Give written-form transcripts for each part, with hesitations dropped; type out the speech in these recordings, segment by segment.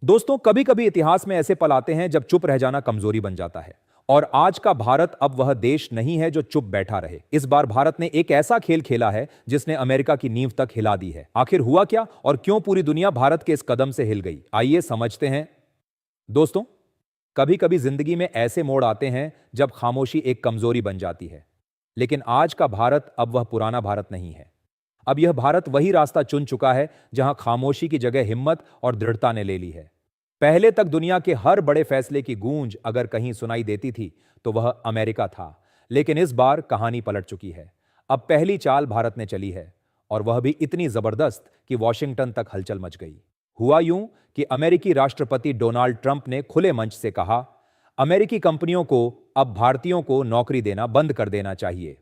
दोस्तों, कभी कभी इतिहास में ऐसे पल आते हैं जब चुप रह जाना कमजोरी बन जाता है। और आज का भारत अब वह देश नहीं है जो चुप बैठा रहे। इस बार भारत ने एक ऐसा खेल खेला है जिसने अमेरिका की नींव तक हिला दी है। आखिर हुआ क्या और क्यों पूरी दुनिया भारत के इस कदम से हिल गई, आइए समझते हैं। दोस्तों, कभी कभी जिंदगी में ऐसे मोड़ आते हैं जब खामोशी एक कमजोरी बन जाती है। लेकिन आज का भारत अब वह पुराना भारत नहीं है। अब यह भारत वही रास्ता चुन चुका है जहां खामोशी की जगह हिम्मत और दृढ़ता ने ले ली है। पहले तक दुनिया के हर बड़े फैसले की गूंज अगर कहीं सुनाई देती थी तो वह अमेरिका था। लेकिन इस बार कहानी पलट चुकी है। अब पहली चाल भारत ने चली है, और वह भी इतनी जबरदस्त कि वॉशिंगटन तक हलचल मच गई। हुआ यूं कि अमेरिकी राष्ट्रपति डोनाल्ड ट्रंप ने खुले मंच से कहा, अमेरिकी कंपनियों को अब भारतीयों को नौकरी देना बंद कर देना चाहिए।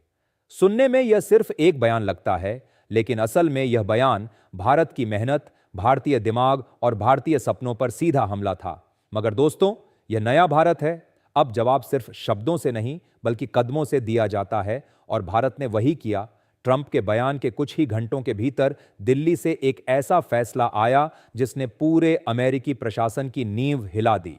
सुनने में यह सिर्फ एक बयान लगता है, लेकिन असल में यह बयान भारत की मेहनत, भारतीय दिमाग और भारतीय सपनों पर सीधा हमला था। मगर दोस्तों, यह नया भारत है। अब जवाब सिर्फ शब्दों से नहीं बल्कि कदमों से दिया जाता है, और भारत ने वही किया। ट्रंप के बयान के कुछ ही घंटों के भीतर दिल्ली से एक ऐसा फैसला आया जिसने पूरे अमेरिकी प्रशासन की नींव हिला दी।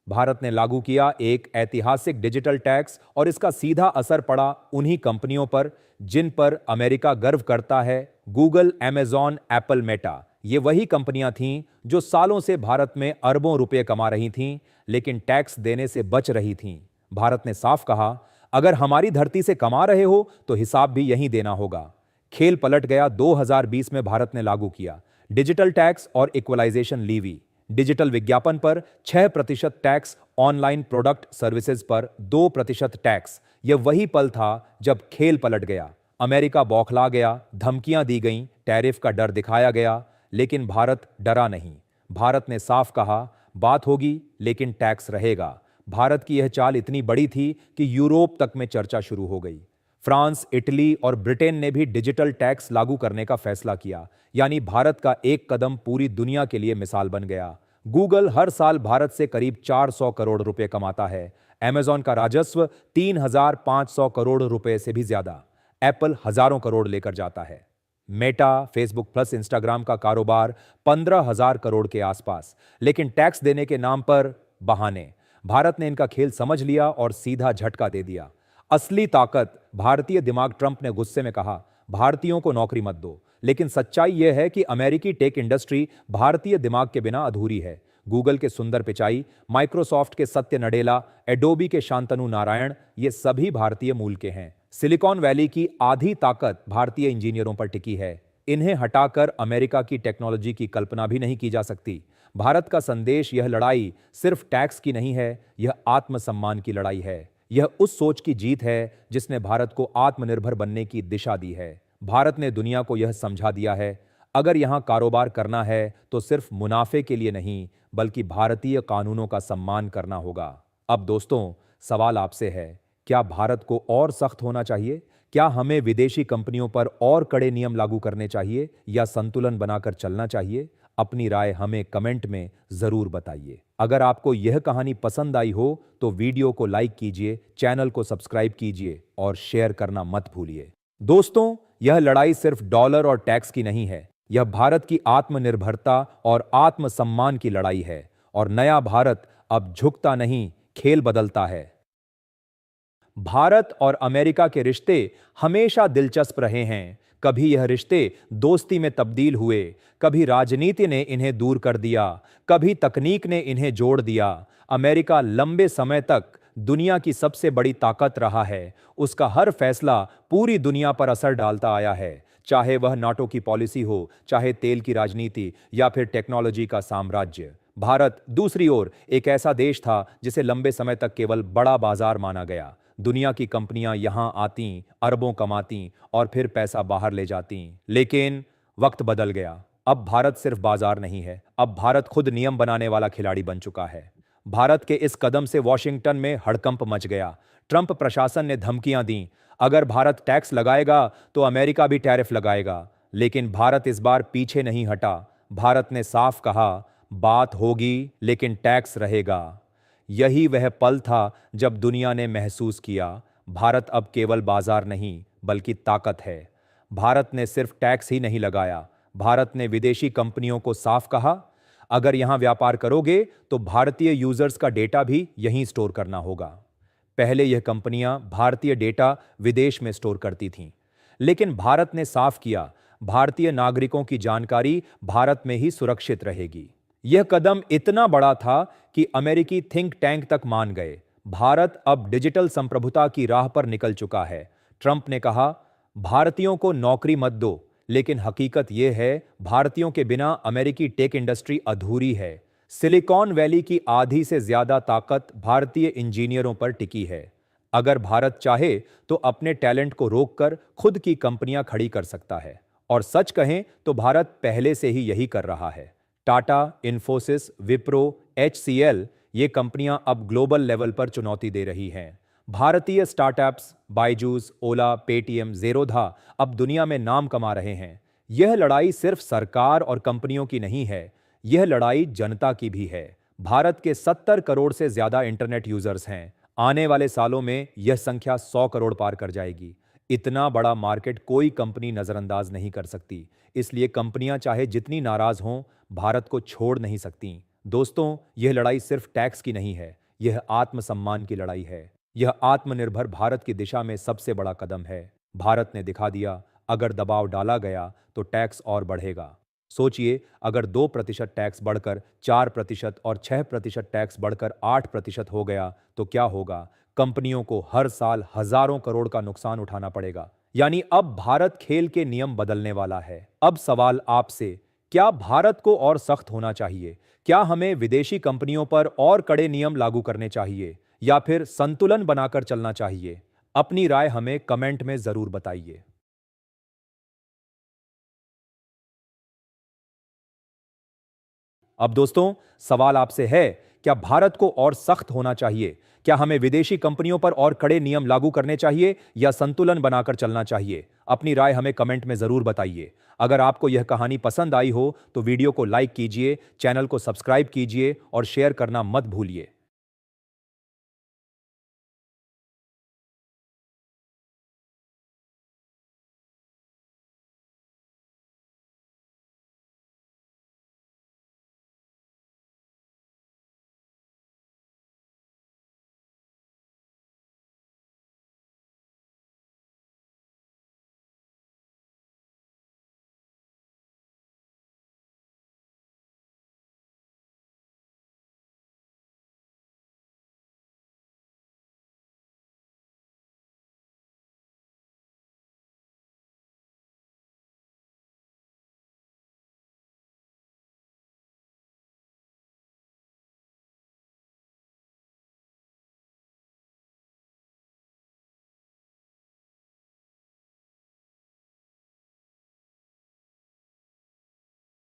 भारत ने लागू किया एक ऐतिहासिक डिजिटल टैक्स, और इसका सीधा असर पड़ा उन्हीं कंपनियों पर जिन पर अमेरिका गर्व करता है। गूगल, अमेज़न, एप्पल, मेटा, ये वही कंपनियां थीं जो सालों से भारत में अरबों रुपए कमा रही थीं, लेकिन टैक्स देने से बच रही थीं। भारत ने साफ कहा, अगर हमारी धरती से कमा रहे हो तो हिसाब भी यहीं देना होगा। खेल पलट गया। 2020 में भारत ने लागू किया डिजिटल टैक्स और इक्वलाइजेशन लीवी। डिजिटल विज्ञापन पर 6% टैक्स, ऑनलाइन प्रोडक्ट सर्विसेज पर 2% टैक्स। यह वही पल था जब खेल पलट गया। अमेरिका बौखला गया, धमकियां दी गईं, टैरिफ का डर दिखाया गया, लेकिन भारत डरा नहीं। भारत ने साफ कहा, बात होगी लेकिन टैक्स रहेगा। भारत की यह चाल इतनी बड़ी थी कि यूरोप तक में चर्चा शुरू हो गई। फ्रांस, इटली और ब्रिटेन ने भी डिजिटल टैक्स लागू करने का फैसला किया। यानी भारत का एक कदम पूरी दुनिया के लिए मिसाल बन गया। गूगल हर साल भारत से करीब 400 करोड़ रुपए कमाता है। अमेज़न का राजस्व 3,500 करोड़ रुपए से भी ज्यादा। एप्पल हजारों करोड़ लेकर जाता है। मेटा, फेसबुक प्लस इंस्टाग्राम का कारोबार 15,000 करोड़ के आसपास। लेकिन टैक्स देने के नाम पर बहाने। भारत ने इनका खेल समझ लिया और सीधा झटका दे दिया। असली ताकत भारतीय दिमाग। ट्रंप ने गुस्से में कहा, भारतीयों को नौकरी मत दो। लेकिन सच्चाई यह है कि अमेरिकी टेक इंडस्ट्री भारतीय दिमाग के बिना अधूरी है। गूगल के सुंदर पिचाई, माइक्रोसॉफ्ट के सत्य नडेला, एडोबी के शांतनु नारायण, ये सभी भारतीय मूल के हैं। सिलिकॉन वैली की आधी ताकत भारतीय इंजीनियरों पर टिकी है। इन्हें हटाकर अमेरिका की टेक्नोलॉजी की कल्पना भी नहीं की जा सकती। भारत का संदेश, यह लड़ाई सिर्फ टैक्स की नहीं है, यह आत्मसम्मान की लड़ाई है। यह उस सोच की जीत है जिसने भारत को आत्मनिर्भर बनने की दिशा दी है। भारत ने दुनिया को यह समझा दिया है, अगर यहां कारोबार करना है तो सिर्फ मुनाफे के लिए नहीं बल्कि भारतीय कानूनों का सम्मान करना होगा। अब दोस्तों, सवाल आपसे है, क्या भारत को और सख्त होना चाहिए? क्या हमें विदेशी कंपनियों पर और कड़े नियम लागू करने चाहिए या संतुलन बनाकर चलना चाहिए? अपनी राय हमें कमेंट में जरूर बताइए। अगर आपको यह कहानी पसंद आई हो तो वीडियो को लाइक कीजिए, चैनल को सब्सक्राइब कीजिए और शेयर करना मत भूलिए। दोस्तों, यह लड़ाई सिर्फ डॉलर और टैक्स की नहीं है, यह भारत की आत्मनिर्भरता और आत्मसम्मान की लड़ाई है। और नया भारत अब झुकता नहीं, खेल बदलता है। भारत और अमेरिका के रिश्ते हमेशा दिलचस्प रहे हैं। कभी यह रिश्ते दोस्ती में तब्दील हुए, कभी राजनीति ने इन्हें दूर कर दिया, कभी तकनीक ने इन्हें जोड़ दिया। अमेरिका लंबे समय तक दुनिया की सबसे बड़ी ताकत रहा है। उसका हर फैसला पूरी दुनिया पर असर डालता आया है, चाहे वह नाटो की पॉलिसी हो, चाहे तेल की राजनीति या फिर टेक्नोलॉजी का साम्राज्य। भारत दूसरी ओर एक ऐसा देश था जिसे लंबे समय तक केवल बड़ा बाजार माना गया। दुनिया की कंपनियां यहां आती, अरबों कमाती और फिर पैसा बाहर ले जाती। लेकिन वक्त बदल गया। अब भारत सिर्फ बाजार नहीं है, अब भारत खुद नियम बनाने वाला खिलाड़ी बन चुका है। भारत के इस कदम से वॉशिंगटन में हड़कंप मच गया। ट्रंप प्रशासन ने धमकियां दी, अगर भारत टैक्स लगाएगा तो अमेरिका भी टैरिफ लगाएगा। लेकिन भारत इस बार पीछे नहीं हटा। भारत ने साफ कहा, बात होगी लेकिन टैक्स रहेगा। यही वह पल था जब दुनिया ने महसूस किया, भारत अब केवल बाजार नहीं बल्कि ताकत है। भारत ने सिर्फ टैक्स ही नहीं लगाया, भारत ने विदेशी कंपनियों को साफ कहा, अगर यहां व्यापार करोगे तो भारतीय यूजर्स का डेटा भी यहीं स्टोर करना होगा। पहले यह कंपनियां भारतीय डेटा विदेश में स्टोर करती थीं, लेकिन भारत ने साफ किया, भारतीय नागरिकों की जानकारी भारत में ही सुरक्षित रहेगी। यह कदम इतना बड़ा था कि अमेरिकी थिंक टैंक तक मान गए। भारत अब डिजिटल संप्रभुता की राह पर निकल चुका है। ट्रंप ने कहा, भारतीयों को नौकरी मत दो, लेकिन हकीकत यह है, भारतीयों के बिना अमेरिकी टेक इंडस्ट्री अधूरी है। सिलिकॉन वैली की आधी से ज्यादा ताकत भारतीय इंजीनियरों पर टिकी है। अगर भारत चाहे तो अपने टैलेंट को रोककर खुद की कंपनियां खड़ी कर सकता है। और सच कहें तो भारत पहले से ही यही कर रहा है। टाटा, इन्फोसिस, विप्रो, HCL ये कंपनियां अब ग्लोबल लेवल पर चुनौती दे रही हैं। भारतीय स्टार्टअप्स बायजूस, ओला, पेटीएम, ज़ेरोधा अब दुनिया में नाम कमा रहे हैं। यह लड़ाई सिर्फ सरकार और कंपनियों की नहीं है, यह लड़ाई जनता की भी है। भारत के 70 करोड़ से ज्यादा इंटरनेट यूजर्स हैं। आने वाले सालों में यह संख्या 100 करोड़ पार कर जाएगी। इतना बड़ा मार्केट कोई कंपनी नजरअंदाज नहीं कर सकती। इसलिए कंपनियां चाहे जितनी नाराज हों, भारत को छोड़ नहीं सकती। दोस्तों, यह लड़ाई सिर्फ टैक्स की नहीं है, यह आत्मसम्मान की लड़ाई है। यह आत्मनिर्भर भारत की दिशा में सबसे बड़ा कदम है। भारत ने दिखा दिया, अगर दबाव डाला गया तो टैक्स और बढ़ेगा। सोचिए, अगर 2% टैक्स बढ़कर 4% और 6% टैक्स बढ़कर 8% हो गया तो क्या होगा? कंपनियों को हर साल हजारों करोड़ का नुकसान उठाना पड़ेगा। यानी अब भारत खेल के नियम बदलने वाला है। अब सवाल आपसे, क्या भारत को और सख्त होना चाहिए? क्या हमें विदेशी कंपनियों पर और कड़े नियम लागू करने चाहिए या फिर संतुलन बनाकर चलना चाहिए? अपनी राय हमें कमेंट में जरूर बताइए। अब दोस्तों, सवाल आपसे है, क्या भारत को और सख्त होना चाहिए? क्या हमें विदेशी कंपनियों पर और कड़े नियम लागू करने चाहिए या संतुलन बनाकर चलना चाहिए? अपनी राय हमें कमेंट में जरूर बताइए। अगर आपको यह कहानी पसंद आई हो तो वीडियो को लाइक कीजिए, चैनल को सब्सक्राइब कीजिए और शेयर करना मत भूलिए।